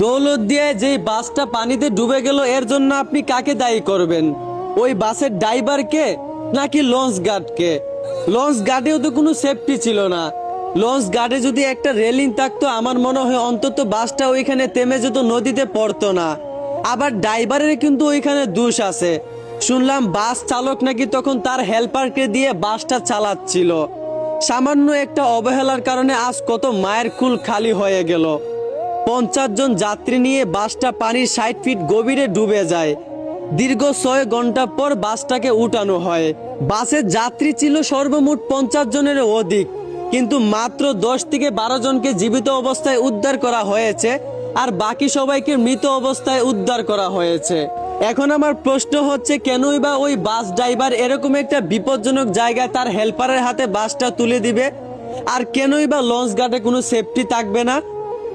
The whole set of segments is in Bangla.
দৌলত দিয়ে যে বাসটা পানিতে ডুবে গেল এর জন্য আপনি কাকে দায়ী করবেন? ওই বাসের ড্রাইভারকে নাকি লঞ্চ গার্ডকে? লঞ্চ গার্ডেও তো কোনো সেফটি ছিল না। লঞ্চ গার্ডে যদি একটা রেলিং থাকতো আমার মনে হয় অন্তত বাসটা ওইখানে থেমে যেত, নদীতে পড়তো না। আবার ড্রাইভারের কিন্তু ওইখানে দোষ আছে। শুনলাম বাস চালক নাকি তখন তার হেল্পারকে দিয়ে বাসটা চালাচ্ছিল। সামান্য একটা অবহেলার কারণে আজ কত মায়ের কুল খালি হয়ে গেল। 50 জন যাত্রী নিয়ে বাসটা পানির 60 ফিট গভীরে ডুবে যায়। দীর্ঘ 6 ঘন্টা পর বাসটাকে উঠানো হয়। বাসের যাত্রী ছিল সর্বমোট 50 জনের অধিক, কিন্তু মাত্র 10 থেকে 12 জনকে জীবিত অবস্থায় উদ্ধার করা হয়েছে, আর বাকি সবাইকে মৃত অবস্থায় উদ্ধার করা হয়েছে। এখন আমার প্রশ্ন হচ্ছে, কেনই বা ওই বাস ড্রাইভার এরকম একটা বিপজ্জনক জায়গায় তার হেল্পারের হাতে বাসটা তুলে দিবে? আর কেনই বা লঞ্চ গার্ডে কোনো সেফটি থাকবে না?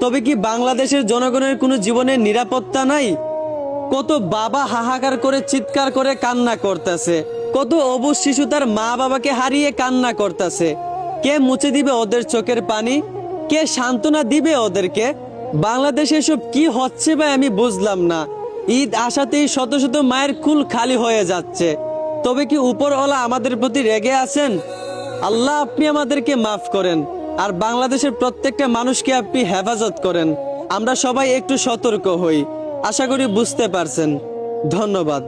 তবে কি বাংলাদেশের জনগণের কোনো জীবনের নিরাপত্তা নাই? কত বাবা হাহাকার করে চিৎকার করে কান্না করতেছে, কত অবুঝ শিশু তার মা বাবাকে হারিয়ে কান্না করতেছে। কে মুছে দিবে ওদের চোখের পানি? কে সান্ত্বনা দিবে ওদেরকে? বাংলাদেশে এসব কি হচ্ছে ভাই আমি বুঝলাম না। ঈদ আসাতেই শত শত মায়ের কুল খালি হয়ে যাচ্ছে। তবে কি উপরওয়ালা আমাদের প্রতি রেগে আছেন? আল্লাহ আপনি আমাদেরকে মাফ করেন, আর বাংলাদেশের প্রত্যেকটা মানুষকে আপনি হেফাজত করেন। আমরা সবাই একটু সতর্ক হই। আশা করি বুঝতে পারছেন। ধন্যবাদ।